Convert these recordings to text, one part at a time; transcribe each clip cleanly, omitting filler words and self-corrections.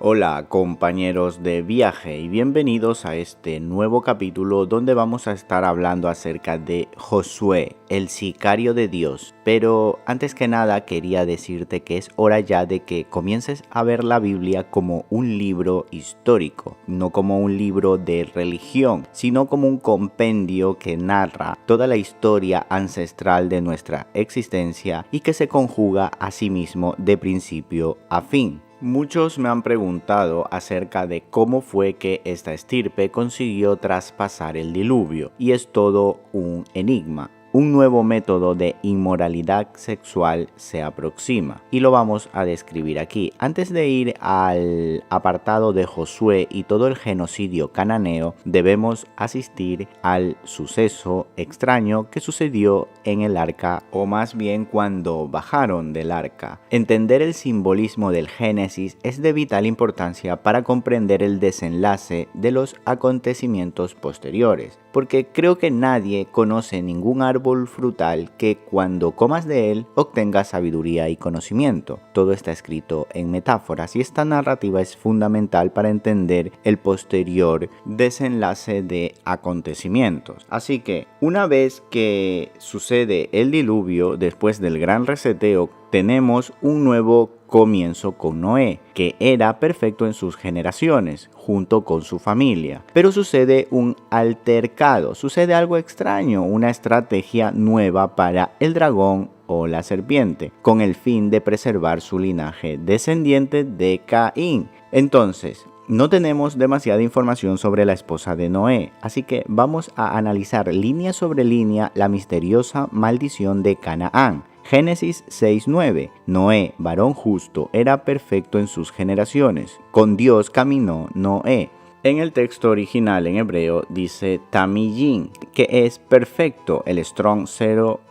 Hola compañeros de viaje y bienvenidos a este nuevo capítulo donde vamos a estar hablando acerca de Josué, el sicario de Dios. Pero antes que nada quería decirte que es hora ya de que comiences a ver la Biblia como un libro histórico, no como un libro de religión, sino como un compendio que narra toda la historia ancestral de nuestra existencia y que se conjuga a sí mismo de principio a fin. Muchos me han preguntado acerca de cómo fue que esta estirpe consiguió traspasar el diluvio, y es todo un enigma. Un nuevo método de inmoralidad sexual se aproxima y lo vamos a describir aquí. Antes de ir al apartado de Josué y todo el genocidio cananeo, debemos asistir al suceso extraño que sucedió en el arca, o más bien cuando bajaron del arca. Entender el simbolismo del Génesis es de vital importancia para comprender el desenlace de los acontecimientos posteriores, porque creo que nadie conoce ningún árbol frutal que cuando comas de él obtengas sabiduría y conocimiento. Todo está escrito en metáforas y esta narrativa es fundamental para entender el posterior desenlace de acontecimientos. Así que una vez que sucede el diluvio, después del gran reseteo, tenemos un nuevo comienzo con Noé, que era perfecto en sus generaciones, junto con su familia. Pero sucede un altercado, sucede algo extraño, una estrategia nueva para el dragón o la serpiente, con el fin de preservar su linaje descendiente de Caín. Entonces, no tenemos demasiada información sobre la esposa de Noé, así que vamos a analizar línea sobre línea la misteriosa maldición de Canaán. Génesis 6:9. Noé, varón justo, era perfecto en sus generaciones. Con Dios caminó Noé. En el texto original en hebreo dice Tamillín, que es perfecto, el Strong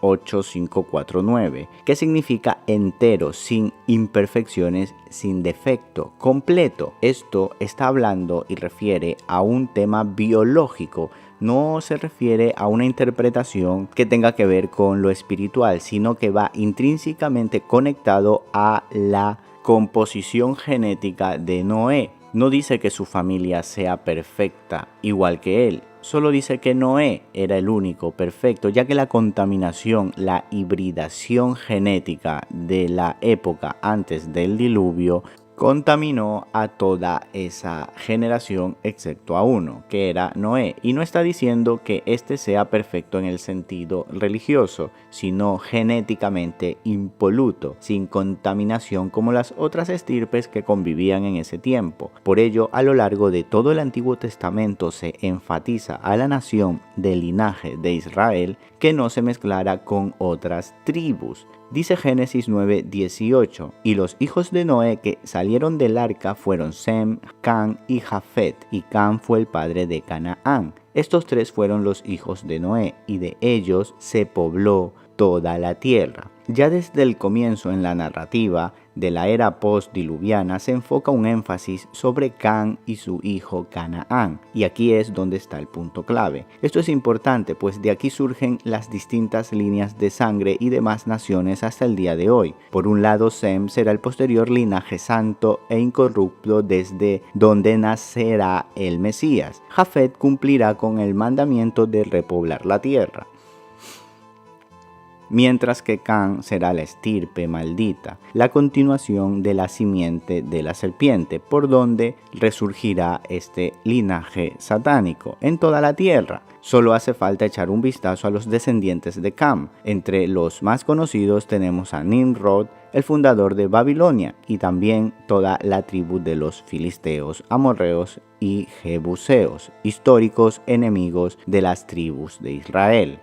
08549, que significa entero, sin imperfecciones, sin defecto, completo. Esto está hablando y refiere a un tema biológico. No se refiere a una interpretación que tenga que ver con lo espiritual, sino que va intrínsecamente conectado a la composición genética de Noé. No dice que su familia sea perfecta igual que él, solo dice que Noé era el único perfecto, ya que la contaminación, la hibridación genética de la época antes del diluvio contaminó a toda esa generación excepto a uno, que era Noé. Y no está diciendo que este sea perfecto en el sentido religioso, sino genéticamente impoluto, sin contaminación como las otras estirpes que convivían en ese tiempo. Por ello, a lo largo de todo el Antiguo Testamento se enfatiza a la nación del linaje de Israel que no se mezclara con otras tribus. Dice Génesis 9:18, y los hijos de Noé que salieron del arca fueron Sem, Cam y Jafet, y Cam fue el padre de Canaán. Estos tres fueron los hijos de Noé, y de ellos se pobló toda la tierra. Ya desde el comienzo en la narrativa de la era postdiluviana se enfoca un énfasis sobre Cam y su hijo Canaán, y aquí es donde está el punto clave. Esto es importante, pues de aquí surgen las distintas líneas de sangre y demás naciones hasta el día de hoy. Por un lado, Sem será el posterior linaje santo e incorrupto desde donde nacerá el Mesías. Jafet cumplirá con el mandamiento de repoblar la tierra, mientras que Cam será la estirpe maldita, la continuación de la simiente de la serpiente, por donde resurgirá este linaje satánico en toda la tierra. Solo hace falta echar un vistazo a los descendientes de Cam. Entre los más conocidos tenemos a Nimrod, el fundador de Babilonia, y también toda la tribu de los filisteos, amorreos y jebuseos, históricos enemigos de las tribus de Israel.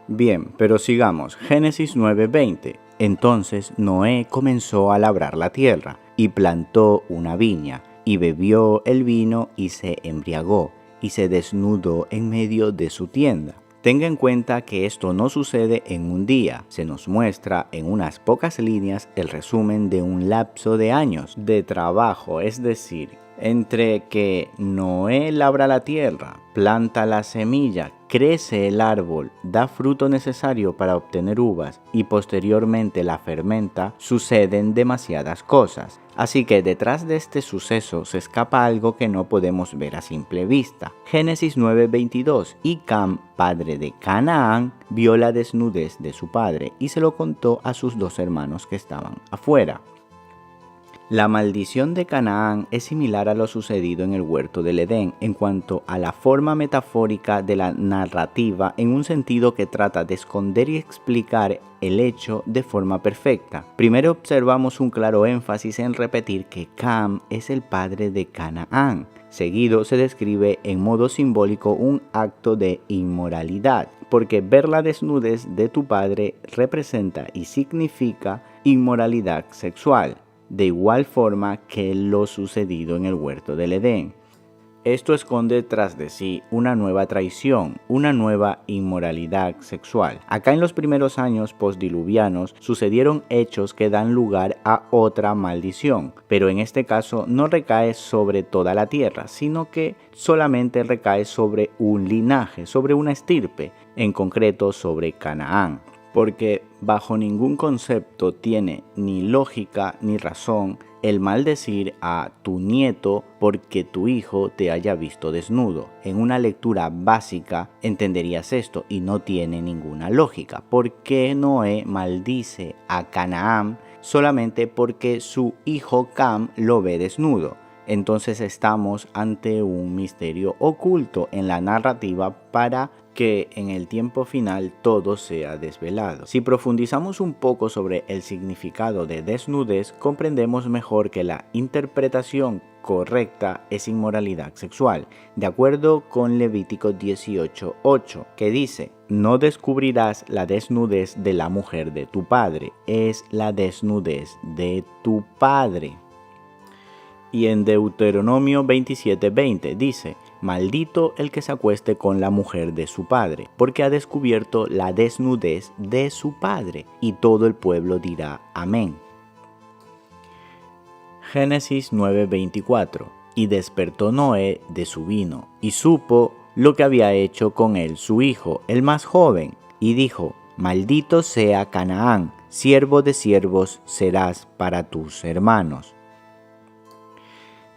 Bien, pero sigamos. Génesis 9:20. Entonces Noé comenzó a labrar la tierra, y plantó una viña, y bebió el vino, y se embriagó, y se desnudó en medio de su tienda. Tenga en cuenta que esto no sucede en un día, se nos muestra en unas pocas líneas el resumen de un lapso de años de trabajo, es decir, Entre que Noé labra la tierra, planta la semilla, crece el árbol, da fruto necesario para obtener uvas y posteriormente la fermenta, suceden demasiadas cosas. Así que detrás de este suceso se escapa algo que no podemos ver a simple vista. Génesis 9:22. Y Cam, padre de Canaán, vio la desnudez de su padre y se lo contó a sus 2 hermanos que estaban afuera. La maldición de Canaán es similar a lo sucedido en el huerto del Edén en cuanto a la forma metafórica de la narrativa, en un sentido que trata de esconder y explicar el hecho de forma perfecta. Primero observamos un claro énfasis en repetir que Cam es el padre de Canaán. Seguido se describe en modo simbólico un acto de inmoralidad, porque ver la desnudez de tu padre representa y significa inmoralidad sexual, de igual forma que lo sucedido en el huerto del Edén. Esto esconde tras de sí una nueva traición, una nueva inmoralidad sexual. Acá en los primeros años postdiluvianos sucedieron hechos que dan lugar a otra maldición, pero en este caso no recae sobre toda la tierra, sino que solamente recae sobre un linaje, sobre una estirpe, en concreto sobre Canaán. Porque bajo ningún concepto tiene ni lógica ni razón el maldecir a tu nieto porque tu hijo te haya visto desnudo. En una lectura básica entenderías esto y no tiene ninguna lógica. ¿Por qué Noé maldice a Canaán solamente porque su hijo Cam lo ve desnudo? Entonces estamos ante un misterio oculto en la narrativa para que en el tiempo final todo sea desvelado. Si profundizamos un poco sobre el significado de desnudez, comprendemos mejor que la interpretación correcta es inmoralidad sexual, de acuerdo con Levítico 18:8, que dice: no descubrirás la desnudez de la mujer de tu padre, es la desnudez de tu padre. Y en Deuteronomio 27:20 dice: maldito el que se acueste con la mujer de su padre, porque ha descubierto la desnudez de su padre. Y todo el pueblo dirá amén. Génesis 9:24. Y despertó Noé de su vino, y supo lo que había hecho con él su hijo, el más joven, y dijo: maldito sea Canaán, siervo de siervos serás para tus hermanos.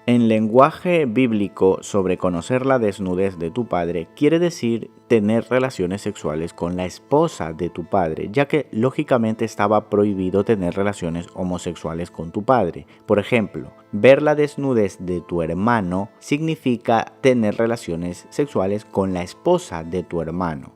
En lenguaje bíblico, sobre conocer la desnudez de tu padre quiere decir tener relaciones sexuales con la esposa de tu padre, ya que lógicamente estaba prohibido tener relaciones homosexuales con tu padre. Por ejemplo, ver la desnudez de tu hermano significa tener relaciones sexuales con la esposa de tu hermano.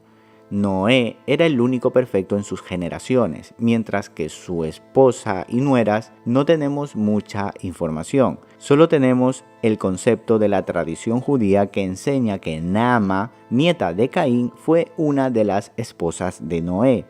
Noé era el único perfecto en sus generaciones, mientras que su esposa y nueras no tenemos mucha información. Solo tenemos el concepto de la tradición judía que enseña que Naama, nieta de Caín, fue una de las esposas de Noé.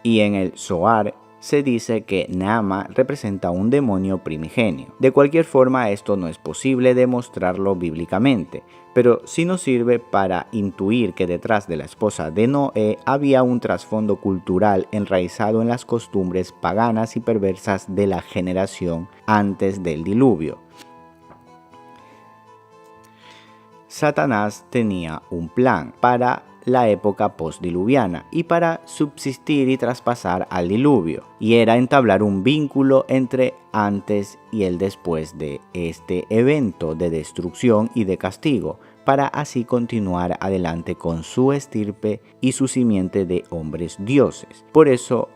Y en el Zohar se dice que Naama representa un demonio primigenio. De cualquier forma, esto no es posible demostrarlo bíblicamente, pero sí nos sirve para intuir que detrás de la esposa de Noé había un trasfondo cultural enraizado en las costumbres paganas y perversas de la generación antes del diluvio. Satanás tenía un plan para la época postdiluviana y para subsistir y traspasar al diluvio, y era entablar un vínculo entre antes y el después de este evento de destrucción y de castigo, para así continuar adelante con su estirpe y su simiente de hombres dioses. Por eso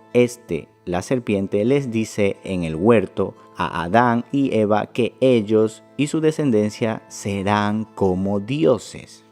la serpiente les dice en el huerto a Adán y Eva que ellos y su descendencia serán como dioses.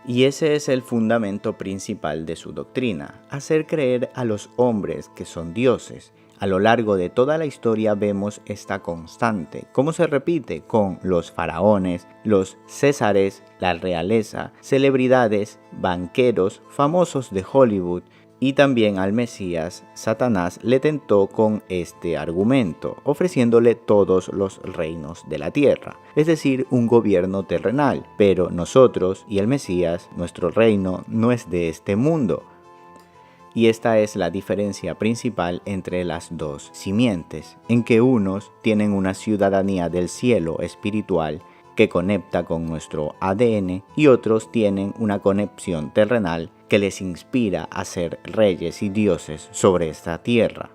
Y ese es el fundamento principal de su doctrina: hacer creer a los hombres que son dioses. A lo largo de toda la historia vemos esta constante, cómo se repite con los faraones, los césares, la realeza, celebridades, banqueros, famosos de Hollywood. Y también al Mesías, Satanás le tentó con este argumento, ofreciéndole todos los reinos de la tierra, es decir, un gobierno terrenal. Pero nosotros y el Mesías, nuestro reino no es de este mundo. Y esta es la diferencia principal entre las dos simientes, en que unos tienen una ciudadanía del cielo espiritual que conecta con nuestro ADN y otros tienen una conexión terrenal que les inspira a ser reyes y dioses sobre esta tierra.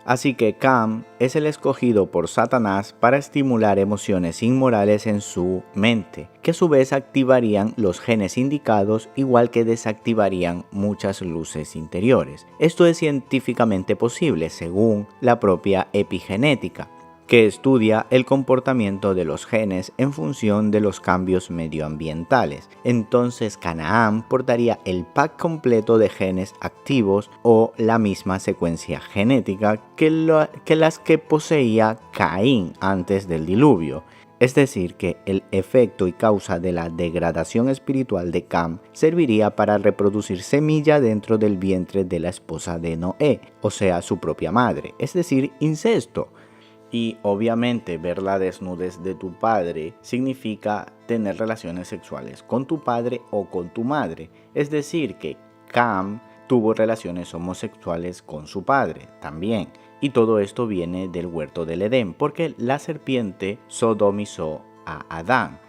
Así que Cam es el escogido por Satanás para estimular emociones inmorales en su mente, que a su vez activarían los genes indicados, igual que desactivarían muchas luces interiores. Esto es científicamente posible según la propia epigenética, que estudia el comportamiento de los genes en función de los cambios medioambientales. Entonces Canaán portaría el pack completo de genes activos o la misma secuencia genética que las que poseía Caín antes del diluvio. Es decir, que el efecto y causa de la degradación espiritual de Cam serviría para reproducir semilla dentro del vientre de la esposa de Noé, o sea, su propia madre, es decir, incesto. Y obviamente ver la desnudez de tu padre significa tener relaciones sexuales con tu padre o con tu madre. Es decir que Cam tuvo relaciones homosexuales con su padre también. Y todo esto viene del huerto del Edén, porque la serpiente sodomizó a Adán.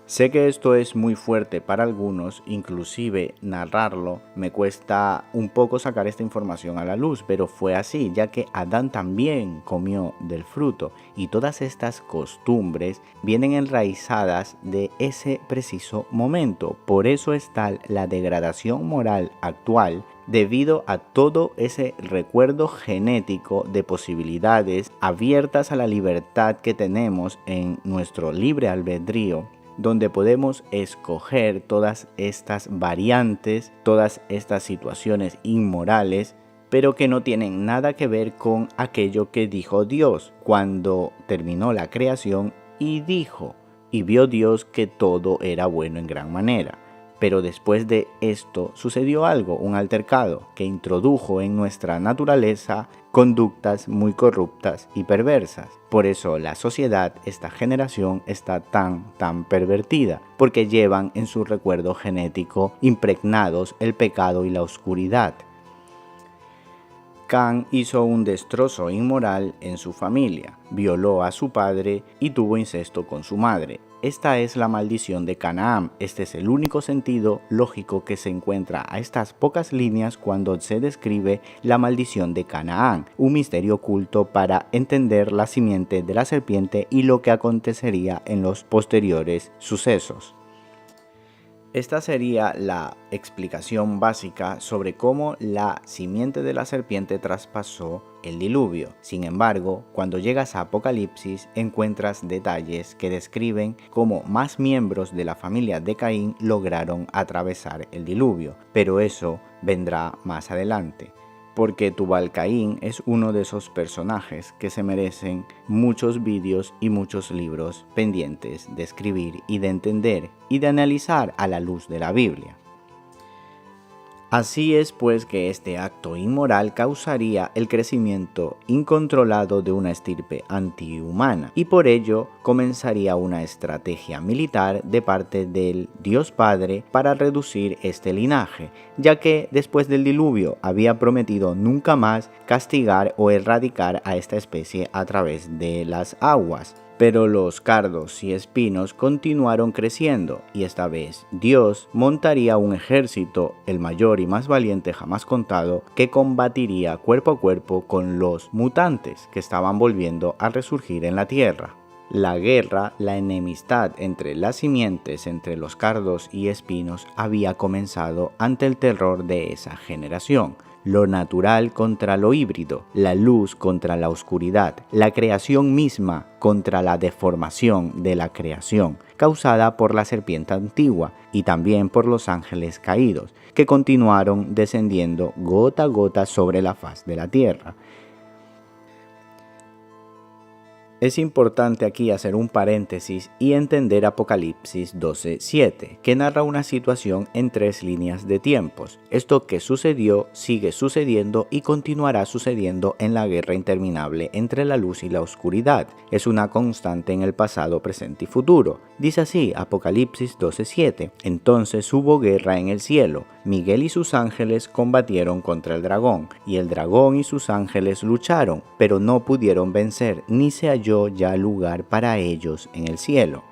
Sé que esto es muy fuerte para algunos, inclusive narrarlo me cuesta un poco sacar esta información a la luz, pero fue así, ya que Adán también comió del fruto y todas estas costumbres vienen enraizadas de ese preciso momento. Por eso está la degradación moral actual, debido a todo ese recuerdo genético de posibilidades abiertas a la libertad que tenemos en nuestro libre albedrío, donde podemos escoger todas estas variantes, todas estas situaciones inmorales, pero que no tienen nada que ver con aquello que dijo Dios cuando terminó la creación y dijo, y vio Dios que todo era bueno en gran manera. Pero después de esto sucedió algo, un altercado, que introdujo en nuestra naturaleza conductas muy corruptas y perversas. Por eso la sociedad, esta generación, está tan pervertida, porque llevan en su recuerdo genético impregnados el pecado y la oscuridad. Can hizo un destrozo inmoral en su familia, violó a su padre y tuvo incesto con su madre. Esta es la maldición de Canaán. Este es el único sentido lógico que se encuentra a estas pocas líneas cuando se describe la maldición de Canaán, un misterio oculto para entender la simiente de la serpiente y lo que acontecería en los posteriores sucesos. Esta sería la explicación básica sobre cómo la simiente de la serpiente traspasó el diluvio. Sin embargo, cuando llegas a Apocalipsis encuentras detalles que describen cómo más miembros de la familia de Caín lograron atravesar el diluvio, pero eso vendrá más adelante. Porque Tubal-Caín es uno de esos personajes que se merecen muchos vídeos y muchos libros pendientes de escribir y de entender y de analizar a la luz de la Biblia. Así es pues que este acto inmoral causaría el crecimiento incontrolado de una estirpe antihumana y por ello comenzaría una estrategia militar de parte del Dios Padre para reducir este linaje, ya que después del diluvio había prometido nunca más castigar o erradicar a esta especie a través de las aguas. Pero los cardos y espinos continuaron creciendo y esta vez Dios montaría un ejército, el mayor y más valiente jamás contado, que combatiría cuerpo a cuerpo con los mutantes que estaban volviendo a resurgir en la tierra. La guerra, la enemistad entre las simientes, entre los cardos y espinos, había comenzado ante el terror de esa generación. Lo natural contra lo híbrido, la luz contra la oscuridad, la creación misma contra la deformación de la creación, causada por la serpiente antigua y también por los ángeles caídos, que continuaron descendiendo gota a gota sobre la faz de la tierra. Es importante aquí hacer un paréntesis y entender Apocalipsis 12:7, que narra una situación en 3 líneas de tiempos. Esto que sucedió, sigue sucediendo y continuará sucediendo en la guerra interminable entre la luz y la oscuridad. Es una constante en el pasado, presente y futuro. Dice así, Apocalipsis 12:7, entonces hubo guerra en el cielo. Miguel y sus ángeles combatieron contra el dragón, y el dragón y sus ángeles lucharon, pero no pudieron vencer, ni se halló ya lugar para ellos en el cielo.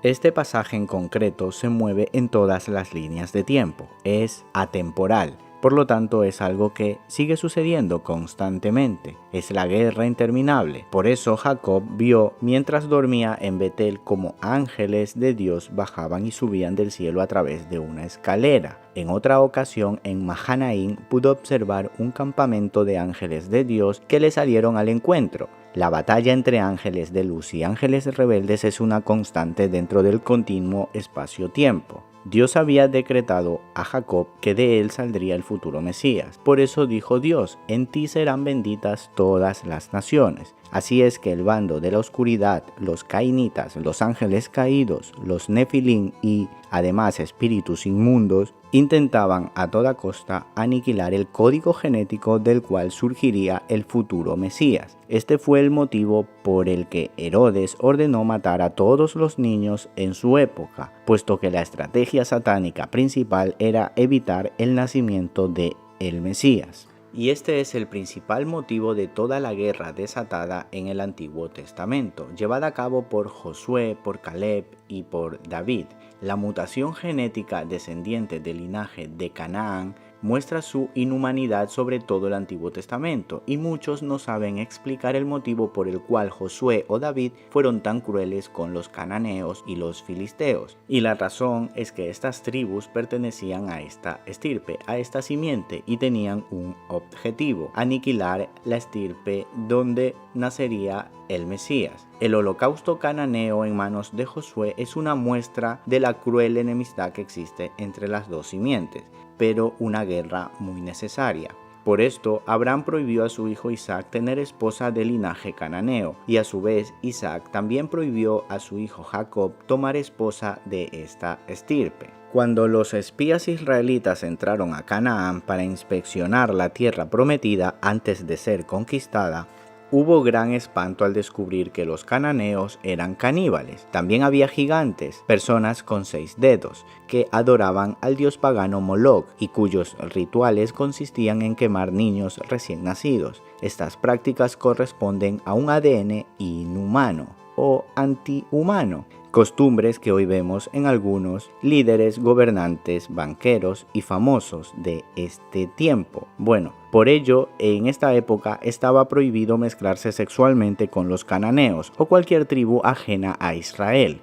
Este pasaje en concreto se mueve en todas las líneas de tiempo, es atemporal. Por lo tanto, es algo que sigue sucediendo constantemente. Es la guerra interminable. Por eso Jacob vio mientras dormía en Betel como ángeles de Dios bajaban y subían del cielo a través de una escalera. En otra ocasión, en Mahanaim, pudo observar un campamento de ángeles de Dios que le salieron al encuentro. La batalla entre ángeles de luz y ángeles rebeldes es una constante dentro del continuo espacio-tiempo. Dios había decretado a Jacob que de él saldría el futuro Mesías. Por eso dijo Dios, en ti serán benditas todas las naciones. Así es que el bando de la oscuridad, los cainitas, los ángeles caídos, los nefilim y además espíritus inmundos, intentaban a toda costa aniquilar el código genético del cual surgiría el futuro Mesías. Este fue el motivo por el que Herodes ordenó matar a todos los niños en su época, puesto que la estrategia satánica principal era evitar el nacimiento de el Mesías. Y este es el principal motivo de toda la guerra desatada en el Antiguo Testamento, llevada a cabo por Josué, por Caleb y por David. La mutación genética descendiente del linaje de Canaán muestra su inhumanidad sobre todo el Antiguo Testamento, y muchos no saben explicar el motivo por el cual Josué o David fueron tan crueles con los cananeos y los filisteos. Y la razón es que estas tribus pertenecían a esta estirpe, a esta simiente, y tenían un objetivo: aniquilar la estirpe donde nacería el Mesías. El holocausto cananeo en manos de Josué es una muestra de la cruel enemistad que existe entre las dos simientes, pero una guerra muy necesaria. Por esto, Abraham prohibió a su hijo Isaac tener esposa de linaje cananeo, y a su vez Isaac también prohibió a su hijo Jacob tomar esposa de esta estirpe. Cuando los espías israelitas entraron a Canaán para inspeccionar la tierra prometida antes de ser conquistada, hubo gran espanto al descubrir que los cananeos eran caníbales. También había gigantes, personas con 6 dedos, que adoraban al dios pagano Moloch y cuyos rituales consistían en quemar niños recién nacidos. Estas prácticas corresponden a un ADN inhumano o antihumano, costumbres que hoy vemos en algunos líderes, gobernantes, banqueros y famosos de este tiempo. Bueno, por ello, en esta época estaba prohibido mezclarse sexualmente con los cananeos o cualquier tribu ajena a Israel.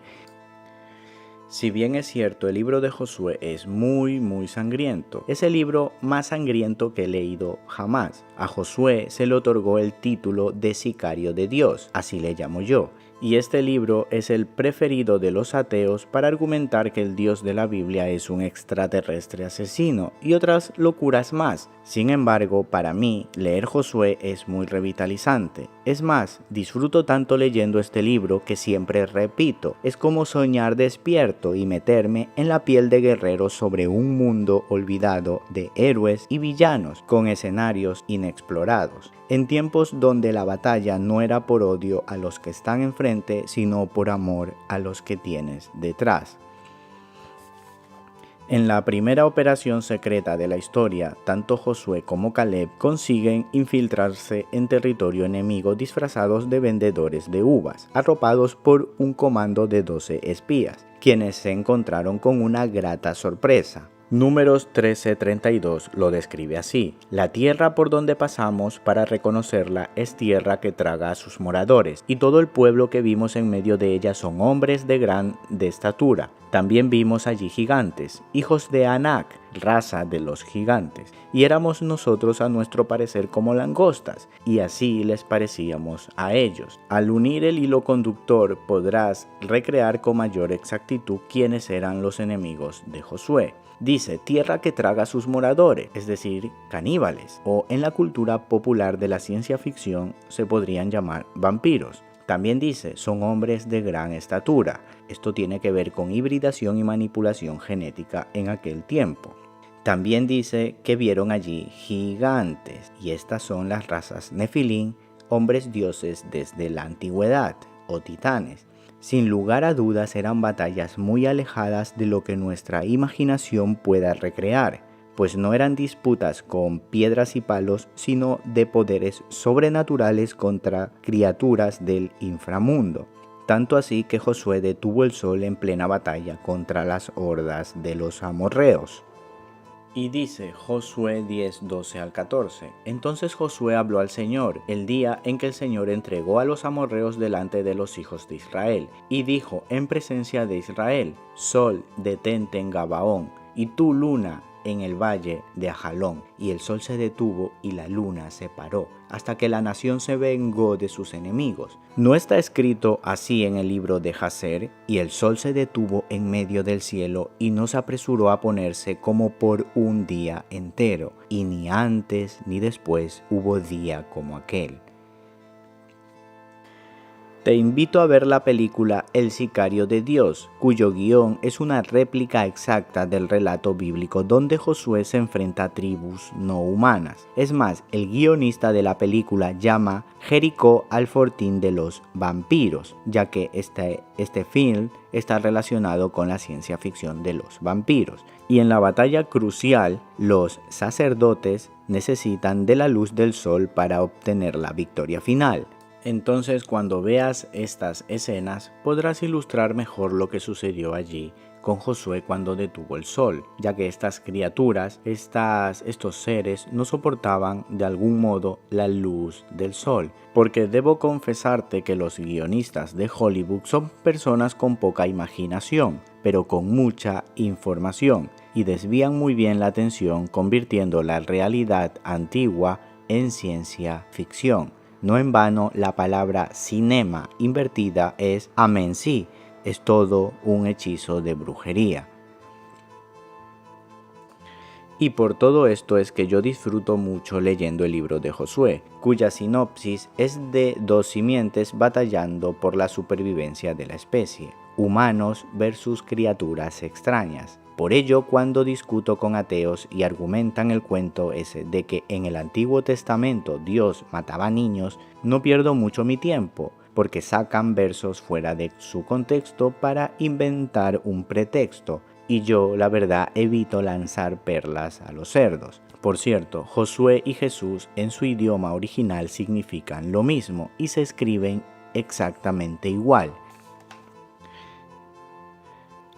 Si bien es cierto, el libro de Josué es muy sangriento, es el libro más sangriento que he leído jamás. A Josué se le otorgó el título de sicario de Dios, así le llamo yo. Y este libro es el preferido de los ateos para argumentar que el Dios de la Biblia es un extraterrestre asesino y otras locuras más. Sin embargo, para mí, leer Josué es muy revitalizante. Es más, disfruto tanto leyendo este libro que siempre repito, es como soñar despierto y meterme en la piel de guerreros sobre un mundo olvidado de héroes y villanos con escenarios inexplorados. En tiempos donde la batalla no era por odio a los que están enfrente, sino por amor a los que tienes detrás. En la primera operación secreta de la historia, tanto Josué como Caleb consiguen infiltrarse en territorio enemigo disfrazados de vendedores de uvas, arropados por un comando de 12 espías, quienes se encontraron con una grata sorpresa. Números 13:32 lo describe así: la tierra por donde pasamos para reconocerla es tierra que traga a sus moradores, y todo el pueblo que vimos en medio de ella son hombres de gran estatura. También vimos allí gigantes, hijos de Anac, raza de los gigantes, y éramos nosotros a nuestro parecer como langostas, y así les parecíamos a ellos. Al unir el hilo conductor podrás recrear con mayor exactitud quiénes eran los enemigos de Josué. Dice, tierra que traga a sus moradores, es decir, caníbales, o en la cultura popular de la ciencia ficción se podrían llamar vampiros. También dice, son hombres de gran estatura. Esto tiene que ver con hibridación y manipulación genética en aquel tiempo. También dice que vieron allí gigantes, y estas son las razas Nefilín, hombres dioses desde la antigüedad, o titanes. Sin lugar a dudas eran batallas muy alejadas de lo que nuestra imaginación pueda recrear, pues no eran disputas con piedras y palos, sino de poderes sobrenaturales contra criaturas del inframundo. Tanto así que Josué detuvo el sol en plena batalla contra las hordas de los amorreos. Y dice Josué 10, 12 al 14. Entonces Josué habló al Señor el día en que el Señor entregó a los amorreos delante de los hijos de Israel, y dijo en presencia de Israel: Sol, detente en Gabaón, y tú, luna, en el valle de Ajalón. Y el sol se detuvo y la luna se paró, hasta que la nación se vengó de sus enemigos. ¿No está escrito así en el libro de Jaser? Y el sol se detuvo en medio del cielo y no se apresuró a ponerse como por un día entero, y ni antes ni después hubo día como aquel. Te invito a ver la película El sicario de Dios, cuyo guión es una réplica exacta del relato bíblico donde Josué se enfrenta a tribus no humanas. Es más, el guionista de la película llama Jericó al fortín de los vampiros, ya que este film está relacionado con la ciencia ficción de los vampiros. Y en la batalla crucial, los sacerdotes necesitan de la luz del sol para obtener la victoria final. Entonces, cuando veas estas escenas, podrás ilustrar mejor lo que sucedió allí con Josué cuando detuvo el sol, ya que estas criaturas, estos seres, no soportaban de algún modo la luz del sol. Porque debo confesarte que los guionistas de Hollywood son personas con poca imaginación, pero con mucha información, y desvían muy bien la atención convirtiendo la realidad antigua en ciencia ficción. No en vano la palabra cinema invertida es amensi, es todo un hechizo de brujería. Y por todo esto es que yo disfruto mucho leyendo el libro de Josué, cuya sinopsis es de dos simientes batallando por la supervivencia de la especie, humanos versus criaturas extrañas. Por ello, cuando discuto con ateos y argumentan el cuento ese de que en el Antiguo Testamento Dios mataba niños, no pierdo mucho mi tiempo, porque sacan versos fuera de su contexto para inventar un pretexto, y yo, la verdad, evito lanzar perlas a los cerdos. Por cierto, Josué y Jesús en su idioma original significan lo mismo y se escriben exactamente igual.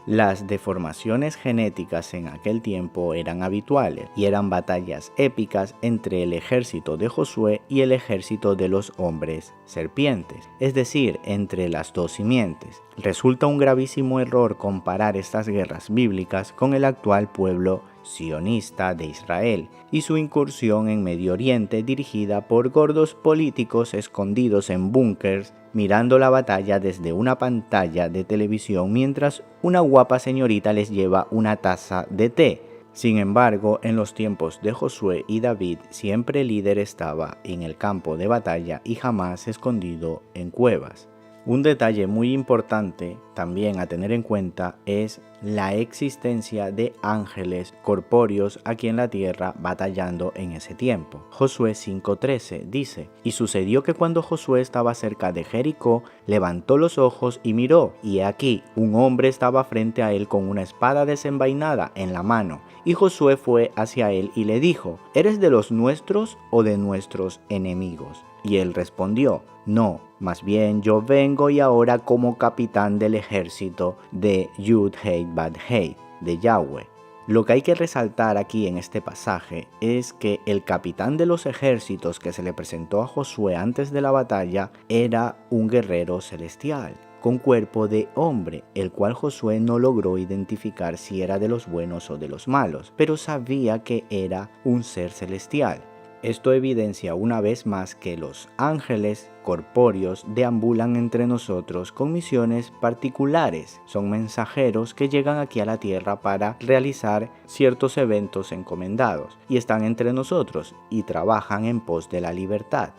Las deformaciones genéticas en aquel tiempo eran habituales y eran batallas épicas entre el ejército de Josué y el ejército de los hombres serpientes, es decir, entre las dos simientes. Resulta un gravísimo error comparar estas guerras bíblicas con el actual pueblo sionista de Israel y su incursión en Medio Oriente dirigida por gordos políticos escondidos en búnkers mirando la batalla desde una pantalla de televisión mientras una guapa señorita les lleva una taza de té. Sin embargo, en los tiempos de Josué y David siempre el líder estaba en el campo de batalla y jamás escondido en cuevas. Un detalle muy importante también a tener en cuenta es la existencia de ángeles corpóreos aquí en la tierra batallando en ese tiempo. Josué 5:13 dice: Y sucedió que cuando Josué estaba cerca de Jericó, levantó los ojos y miró, y he aquí, un hombre estaba frente a él con una espada desenvainada en la mano. Y Josué fue hacia él y le dijo: ¿Eres de los nuestros o de nuestros enemigos? Y él respondió: No, más bien yo vengo y ahora como capitán del ejército de Yud-Hei-Bad-Hei, de Yahweh. Lo que hay que resaltar aquí en este pasaje es que el capitán de los ejércitos que se le presentó a Josué antes de la batalla era un guerrero celestial, con cuerpo de hombre, el cual Josué no logró identificar si era de los buenos o de los malos, pero sabía que era un ser celestial. Esto evidencia una vez más que los ángeles corpóreos deambulan entre nosotros con misiones particulares. Son mensajeros que llegan aquí a la tierra para realizar ciertos eventos encomendados y están entre nosotros y trabajan en pos de la libertad.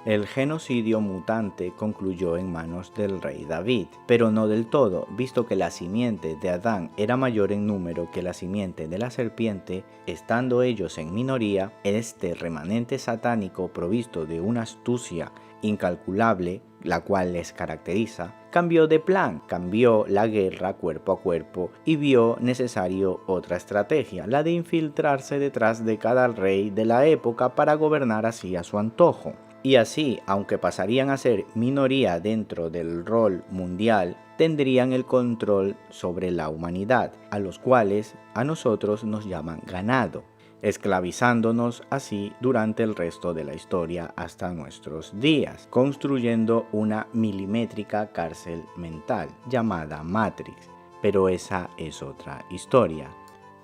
El genocidio mutante concluyó en manos del rey David, pero no del todo, visto que la simiente de Adán era mayor en número que la simiente de la serpiente, estando ellos en minoría, este remanente satánico provisto de una astucia incalculable, la cual les caracteriza, cambió de plan, cambió la guerra cuerpo a cuerpo y vio necesario otra estrategia, la de infiltrarse detrás de cada rey de la época para gobernar así a su antojo. Y así, aunque pasarían a ser minoría dentro del rol mundial, tendrían el control sobre la humanidad, a los cuales a nosotros nos llaman ganado, esclavizándonos así durante el resto de la historia hasta nuestros días, construyendo una milimétrica cárcel mental llamada Matrix. Pero esa es otra historia.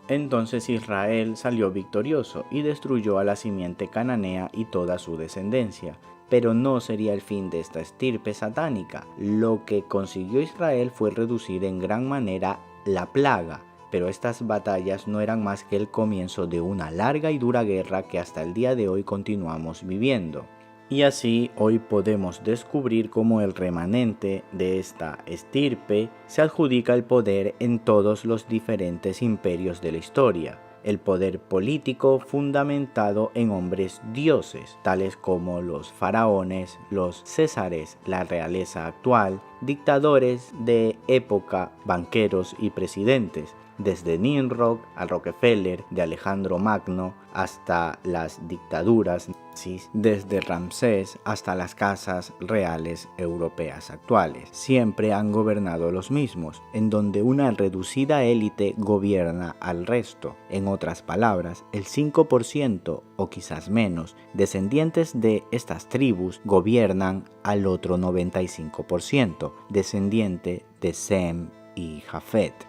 Entonces Israel salió victorioso y destruyó a la simiente cananea y toda su descendencia. Pero no sería el fin de esta estirpe satánica. Lo que consiguió Israel fue reducir en gran manera la plaga, pero estas batallas no eran más que el comienzo de una larga y dura guerra que hasta el día de hoy continuamos viviendo. Y así hoy podemos descubrir cómo el remanente de esta estirpe se adjudica el poder en todos los diferentes imperios de la historia. El poder político fundamentado en hombres dioses, tales como los faraones, los césares, la realeza actual, dictadores de época, banqueros y presidentes, desde Nimrod a Rockefeller, de Alejandro Magno hasta las dictaduras nazis, desde Ramsés hasta las casas reales europeas actuales. Siempre han gobernado los mismos, en donde una reducida élite gobierna al resto. En otras palabras, el 5% o quizás menos descendientes de estas tribus gobiernan al otro 95%, descendiente de Sem y Jafet.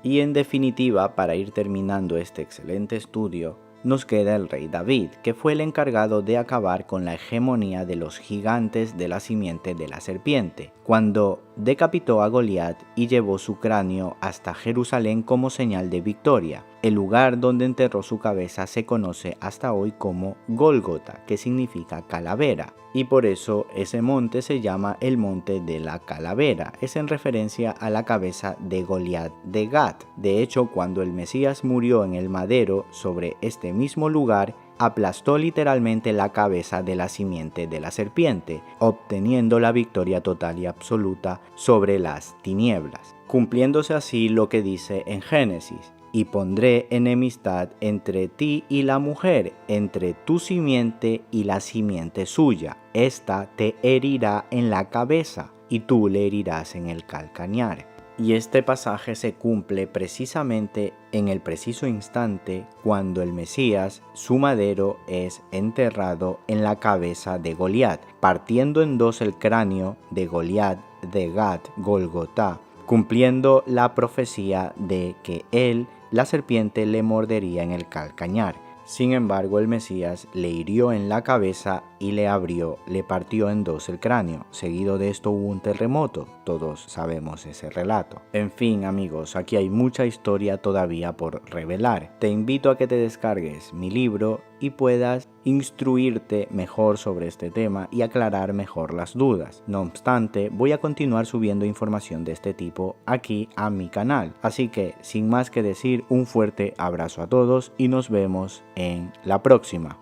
Y en definitiva, para ir terminando este excelente estudio, nos queda el rey David, que fue el encargado de acabar con la hegemonía de los gigantes de la simiente de la serpiente, cuando decapitó a Goliat y llevó su cráneo hasta Jerusalén como señal de victoria. El lugar donde enterró su cabeza se conoce hasta hoy como Gólgota, que significa calavera, y por eso ese monte se llama el monte de la calavera. Es en referencia a la cabeza de Goliat de Gat. De hecho, cuando el Mesías murió en el madero sobre este mismo lugar, aplastó literalmente la cabeza de la simiente de la serpiente, obteniendo la victoria total y absoluta sobre las tinieblas, cumpliéndose así lo que dice en Génesis: y pondré enemistad entre ti y la mujer, entre tu simiente y la simiente suya. Esta te herirá en la cabeza, y tú le herirás en el calcañar. Y este pasaje se cumple precisamente en el preciso instante cuando el Mesías, su madero, es enterrado en la cabeza de Goliat, partiendo en dos el cráneo de Goliat de Gat, Golgotá, cumpliendo la profecía de que él, la serpiente, le mordería en el calcañar. Sin embargo, el Mesías le hirió en la cabeza y le partió en dos el cráneo. Seguido de esto hubo un terremoto. Todos sabemos ese relato. En fin, amigos, aquí hay mucha historia todavía por revelar. Te invito a que te descargues mi libro y puedas instruirte mejor sobre este tema y aclarar mejor las dudas. No obstante, voy a continuar subiendo información de este tipo aquí a mi canal. Así que, sin más que decir, un fuerte abrazo a todos y nos vemos en la próxima.